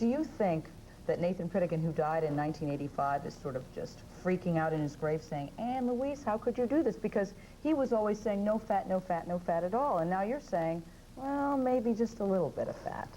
Do you think that Nathan Pritikin, who died in 1985, is sort of just freaking out in his grave saying, Ann Louise, how could you do this? Because he was always saying no fat, no fat, no fat at all. And now you're saying, well, maybe just a little bit of fat.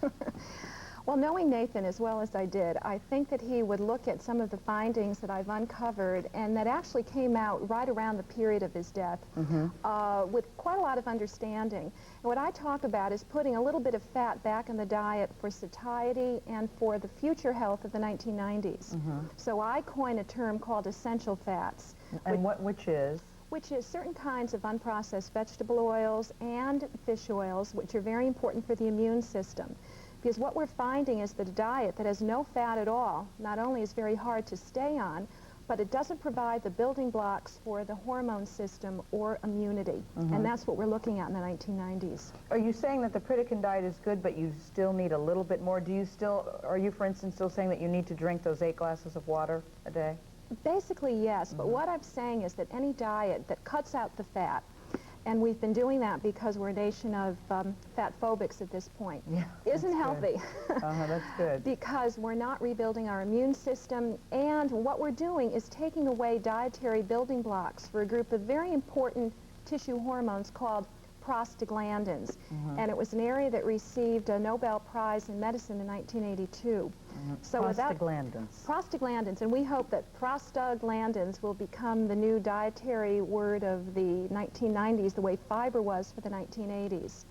Well, knowing Nathan as well as I did, I think that he would look at some of the findings that I've uncovered and that actually came out right around the period of his death with quite a lot of understanding. And what I talk about is putting a little bit of fat back in the diet for satiety and for the future health of the 1990s. So I coined a term called essential fats. And which is? Which is certain kinds of unprocessed vegetable oils and fish oils, which are very important for the immune system. Because what we're finding is that a diet that has no fat at all not only is very hard to stay on, but it doesn't provide the building blocks for the hormone system or immunity. And that's what we're looking at in the 1990s. Are you saying that the Pritikin diet is good, but you still need a little bit more? Are you, for instance, still saying that you need to drink those 8 glasses of water a day? Basically, yes. But what I'm saying is that any diet that cuts out the fat, and we've been doing that because we're a nation of fat phobics at this point, isn't healthy. That's good. Because we're not rebuilding our immune system, and what we're doing is taking away dietary building blocks for a group of very important tissue hormones called prostaglandins. And it was an area that received a Nobel Prize in Medicine in 1982. So prostaglandins. Prostaglandins, and we hope that prostaglandins will become the new dietary word of the 1990s, the way fiber was for the 1980s.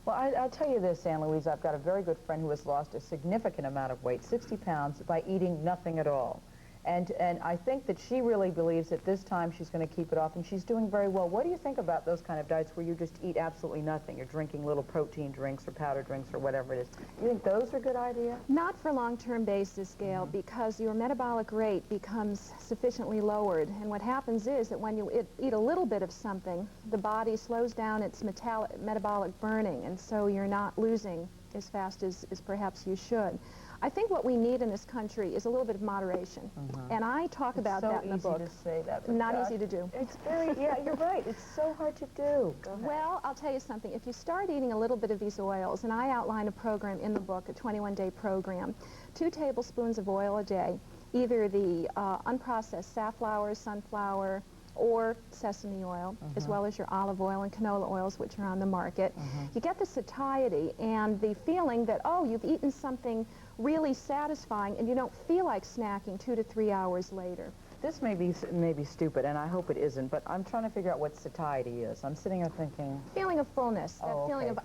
Well, I'll tell you this, Ann Louise, I've got a very good friend who has lost a significant amount of weight, 60 pounds, by eating nothing at all. And I think that she really believes that this time she's going to keep it off, and she's doing very well. What do you think about those kind of diets where you just eat absolutely nothing? You're drinking little protein drinks or powder drinks or whatever it is. Do you think those are a good idea? Not for long-term basis, Gayle, because your metabolic rate becomes sufficiently lowered. And what happens is that when you eat a little bit of something, the body slows down its metabolic burning, and so you're not losing as fast as perhaps you should. I think what we need in this country is a little bit of moderation. And I talk about that in the book. It's so easy to say that. Not easy to do. It's very, yeah, you're right. It's so hard to do. Go ahead. Well, I'll tell you something. If you start eating a little bit of these oils, and I outline a program in the book, a 21-day program, 2 tablespoons of oil a day, either the unprocessed safflower, sunflower, or sesame oil, as well as your olive oil and canola oils, which are on the market. You get the satiety and the feeling that, oh, you've eaten something really satisfying and you don't feel like snacking 2 to 3 hours later. This may be stupid, and I hope it isn't, but I'm trying to figure out what satiety is. I'm sitting there thinking... Feeling of fullness. That feeling of,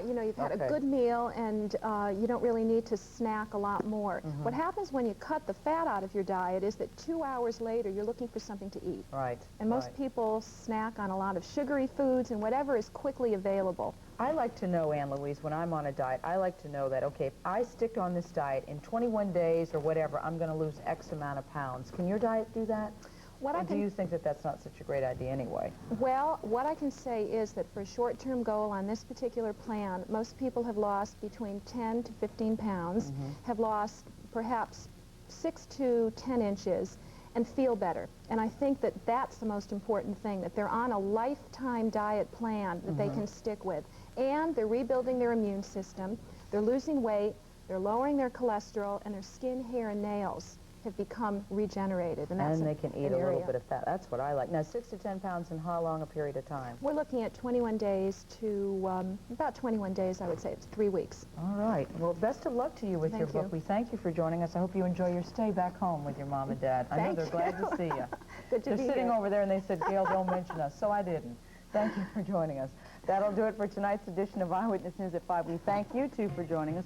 you know, you've had a good meal and you don't really need to snack a lot more. What happens when you cut the fat out of your diet is that 2 hours later you're looking for something to eat. Right. And most people snack on a lot of sugary foods and whatever is quickly available. I like to know, Ann Louise, when I'm on a diet, I like to know that, okay, if I stick on this diet in 21 days or whatever, I'm going to lose X amount of pounds. Can your diet do that? Or do you think that that's not such a great idea anyway? Well, what I can say is that for a short-term goal on this particular plan, most people have lost between 10 to 15 pounds, have lost perhaps 6 to 10 inches, and feel better. And I think that that's the most important thing, that they're on a lifetime diet plan that they can stick with. And they're rebuilding their immune system, they're losing weight, they're lowering their cholesterol, and their skin, hair, and nails have become regenerated. And they can eat a little bit of fat. That's what I like. Now, 6 to 10 pounds in how long a period of time? We're looking at 21 days to about 21 days, I would say. It's 3 weeks. All right. Well, best of luck to you with your book. We thank you for joining us. I hope you enjoy your stay back home with your mom and dad. I know they're glad to see you. Good to be They're sitting over there and they said, Gayle, don't mention us. So I didn't. Thank you for joining us. That'll do it for tonight's edition of Eyewitness News at 5. We thank you, too, for joining us.